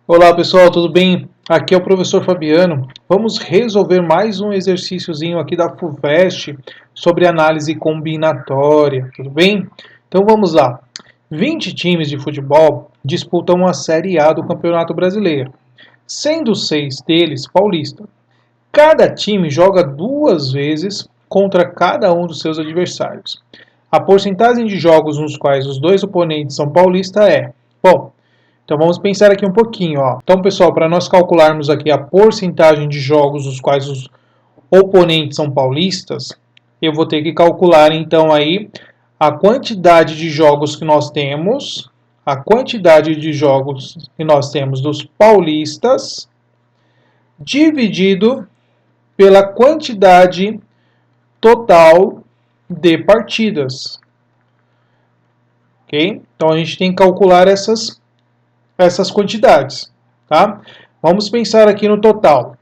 Olá pessoal, tudo bem? Aqui é o professor Fabiano. Vamos resolver mais um exercíciozinho aqui da FUVEST sobre análise combinatória, tudo bem? Então vamos lá. 20 times de futebol disputam a Série A do Campeonato Brasileiro, sendo 6 deles paulistas. Cada time joga 2 vezes contra cada um dos seus adversários. A porcentagem de jogos nos quais os dois oponentes são paulistas é... Bom, então vamos pensar aqui um pouquinho, ó. Então, pessoal, para nós calcularmos aqui a porcentagem de jogos nos quais os oponentes são paulistas, eu vou ter que calcular então aí a quantidade de jogos que nós temos, dos paulistas dividido pela quantidade total de partidas. OK? Então a gente tem que calcular essas quantidades, tá? Vamos pensar aqui no total.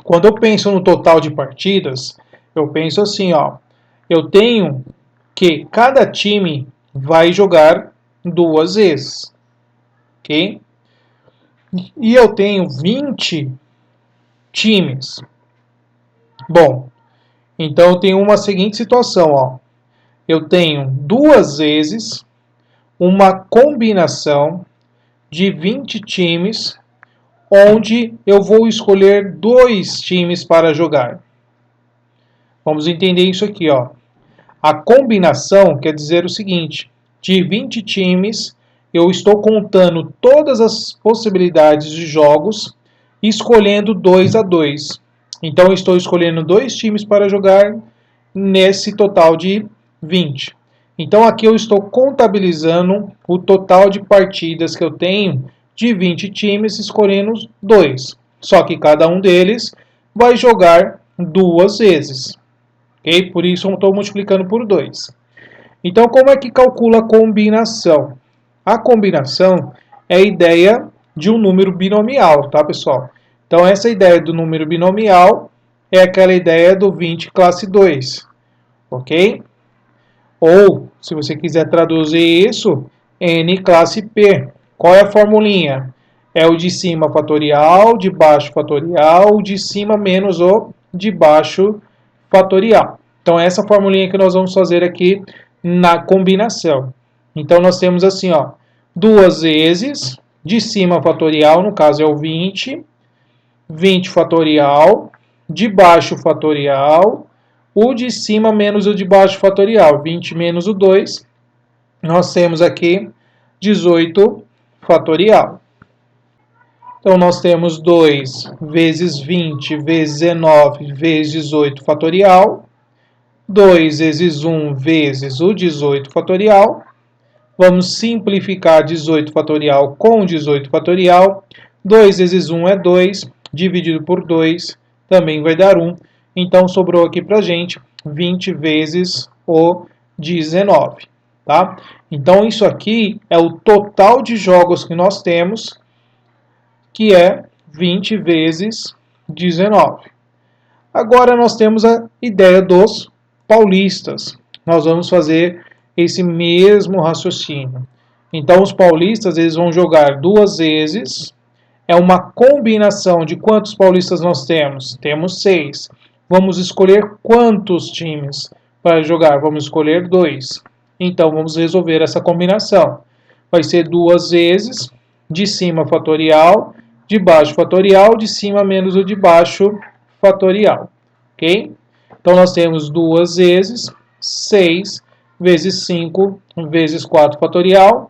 Quando eu penso no total de partidas, eu penso assim, ó, eu tenho que cada time vai jogar 2 vezes, ok? E eu tenho 20 times. Bom, então eu tenho uma seguinte situação, ó. Eu tenho 2 vezes uma combinação de 20 times, onde eu vou escolher 2 times para jogar. Vamos entender isso aqui, ó. A combinação quer dizer o seguinte: de 20 times, eu estou contando todas as possibilidades de jogos, escolhendo 2 a 2. Então, eu estou escolhendo 2 times para jogar nesse total de 20. Então, aqui eu estou contabilizando o total de partidas que eu tenho de 20 times, escolhendo 2. Só que cada um deles vai jogar 2 vezes. Okay? Por isso eu estou multiplicando por 2. Então, como é que calcula a combinação? A combinação é a ideia de um número binomial, tá, pessoal? Então, essa ideia do número binomial é aquela ideia do 20 classe 2. Ok? Ou, se você quiser traduzir isso, n classe P. Qual é a formulinha? É o de cima fatorial, de baixo fatorial, o de cima menos o de baixo fatorial. Então, essa formulinha que nós vamos fazer aqui na combinação. Então, nós temos assim, ó, 2 vezes, de cima fatorial, no caso é o 20, 20 fatorial, de baixo fatorial, o de cima menos o de baixo fatorial, 20 menos o 2, nós temos aqui 18 fatorial. Então, nós temos 2 vezes 20 vezes 19 vezes 18 fatorial, 2 vezes 1 vezes o 18 fatorial. Vamos simplificar 18 fatorial com 18 fatorial. 2 vezes 1 é 2, dividido por 2 também vai dar 1. Então, sobrou aqui para a gente 20 vezes o 19. Tá? Então, isso aqui é o total de jogos que nós temos, que é 20 vezes 19. Agora, nós temos a ideia dos paulistas. Nós vamos fazer esse mesmo raciocínio. Então, os paulistas eles vão jogar 2 vezes. É uma combinação de quantos paulistas nós temos? Temos 6. Vamos escolher quantos times para jogar? Vamos escolher 2. Então, vamos resolver essa combinação. Vai ser 2 vezes, de cima fatorial, de baixo fatorial, de cima menos o de baixo fatorial. Ok? Então, nós temos 2 vezes 6 vezes 5 vezes 4 fatorial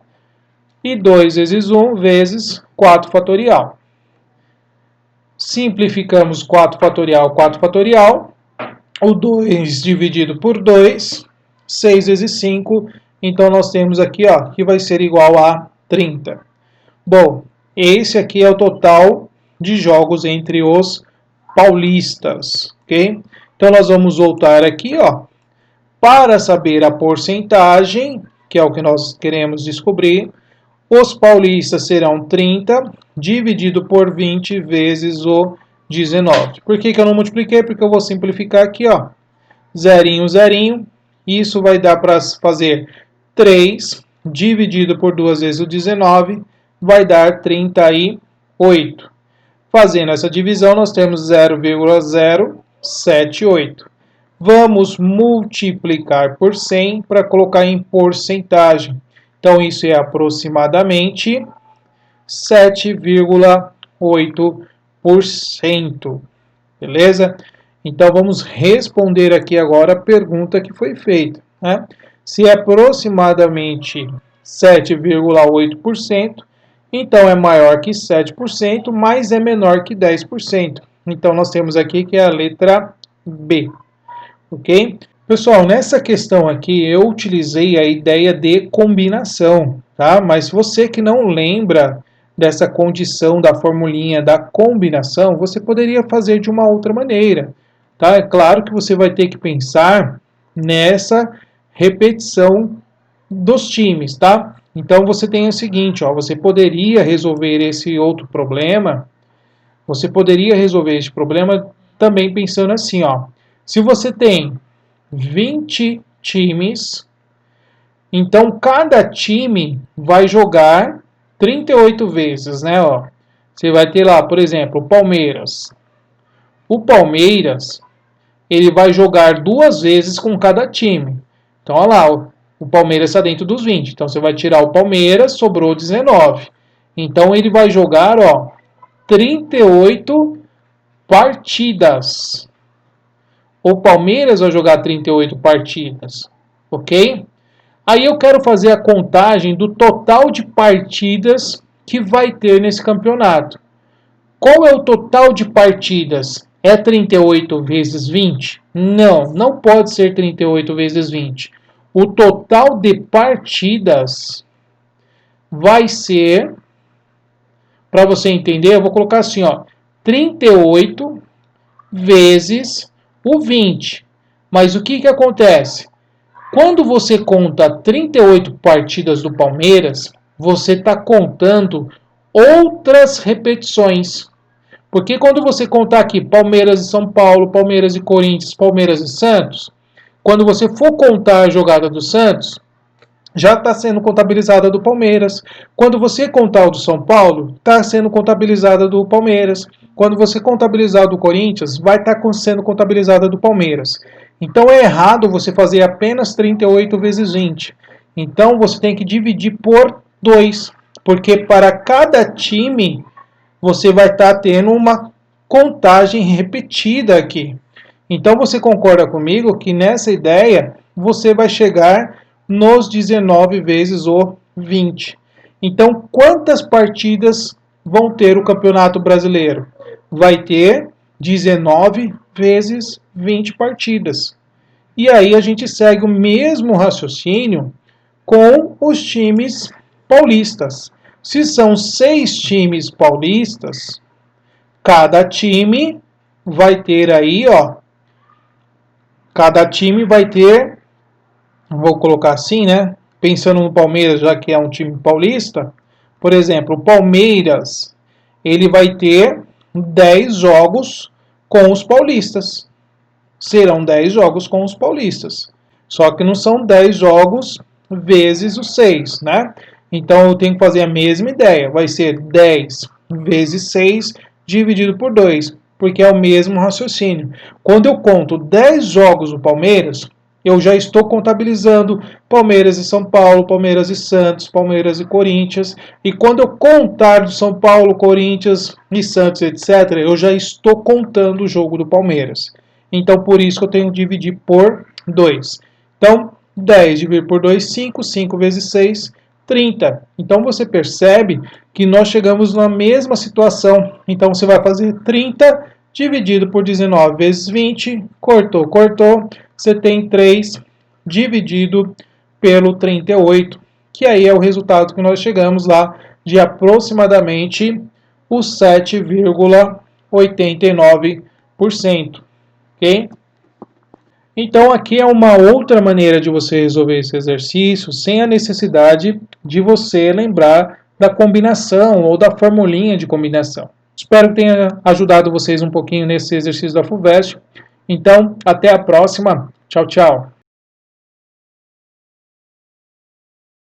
e 2 vezes 1 vezes 4 fatorial. Simplificamos 4 fatorial, 4 fatorial. O 2 dividido por 2, 6 vezes 5. Então, nós temos aqui, ó, que vai ser igual a 30. Bom, esse aqui é o total de jogos entre os paulistas, ok? Então, nós vamos voltar aqui, ó, para saber a porcentagem, que é o que nós queremos descobrir. Os paulistas serão 30 dividido por 20 vezes o 19. Por que eu não multipliquei? Porque eu vou simplificar aqui, ó. Zerinho, zerinho. Isso vai dar para fazer 3 dividido por 2 vezes o 19. Vai dar 31. 8. Fazendo essa divisão, nós temos 0,078. Vamos multiplicar por 100 para colocar em porcentagem. Então, isso é aproximadamente 7,8%. Beleza? Então, vamos responder aqui agora a pergunta que foi feita, né? Se é aproximadamente 7,8%, então é maior que 7%, mas é menor que 10%. Então, nós temos aqui que é a letra B. Ok? Pessoal, nessa questão aqui eu utilizei a ideia de combinação, tá? Mas você que não lembra dessa condição da formulinha da combinação, você poderia fazer de uma outra maneira, tá? É claro que você vai ter que pensar nessa repetição dos times, tá? Então você tem o seguinte, ó, você poderia resolver esse outro problema, você poderia resolver esse problema também pensando assim, ó. Se você tem 20 times, então cada time vai jogar 38 vezes, né? Ó. Você vai ter lá, por exemplo, o Palmeiras. O Palmeiras, ele vai jogar 2 vezes com cada time. Então, olha lá, o Palmeiras está dentro dos 20. Então, você vai tirar o Palmeiras, sobrou 19. Então, ele vai jogar, ó, 38 partidas. O Palmeiras vai jogar 38 partidas, ok? Aí eu quero fazer a contagem do total de partidas que vai ter nesse campeonato. Qual é o total de partidas? É 38 vezes 20? Não, não pode ser 38 vezes 20. O total de partidas vai ser, para você entender, eu vou colocar assim, ó, 38 vezes o 20. Mas o que acontece? Quando você conta 38 partidas do Palmeiras, você está contando outras repetições. Porque quando você contar aqui Palmeiras e São Paulo, Palmeiras e Corinthians, Palmeiras e Santos, quando você for contar a jogada do Santos, já está sendo contabilizada do Palmeiras. Quando você contar o do São Paulo, está sendo contabilizada do Palmeiras. Quando você contabilizar do Corinthians, vai estar sendo contabilizada do Palmeiras. Então é errado você fazer apenas 38 vezes 20. Então você tem que dividir por 2, porque para cada time você vai estar tendo uma contagem repetida aqui. Então você concorda comigo que nessa ideia você vai chegar nos 19 vezes o 20. Então, quantas partidas vão ter o Campeonato Brasileiro? Vai ter 19 vezes 20 partidas. E aí a gente segue o mesmo raciocínio com os times paulistas. Se são 6 times paulistas, cada time vai ter aí, ó, cada time vai ter, vou colocar assim, né? Pensando no Palmeiras, já que é um time paulista, por exemplo, o Palmeiras, ele vai ter 10 jogos com os paulistas. Serão 10 jogos com os paulistas. Só que não são 10 jogos vezes os 6, né? Então eu tenho que fazer a mesma ideia. Vai ser 10 vezes 6 dividido por 2, porque é o mesmo raciocínio. Quando eu conto 10 jogos do Palmeiras, eu já estou contabilizando Palmeiras e São Paulo, Palmeiras e Santos, Palmeiras e Corinthians. E quando eu contar do São Paulo, Corinthians e Santos, etc., eu já estou contando o jogo do Palmeiras. Então, por isso que eu tenho que dividir por 2. Então, 10 dividido por 2, 5. 5 vezes 6, 30. Então, você percebe que nós chegamos na mesma situação. Então, você vai fazer 30 dividido por 19 vezes 20. Cortou, cortou. Você tem 3 dividido pelo 38, que aí é o resultado que nós chegamos lá de aproximadamente os 7,89%. Ok? Então aqui é uma outra maneira de você resolver esse exercício sem a necessidade de você lembrar da combinação ou da formulinha de combinação. Espero que tenha ajudado vocês um pouquinho nesse exercício da FUVEST. Então, até a próxima. Tchau, tchau.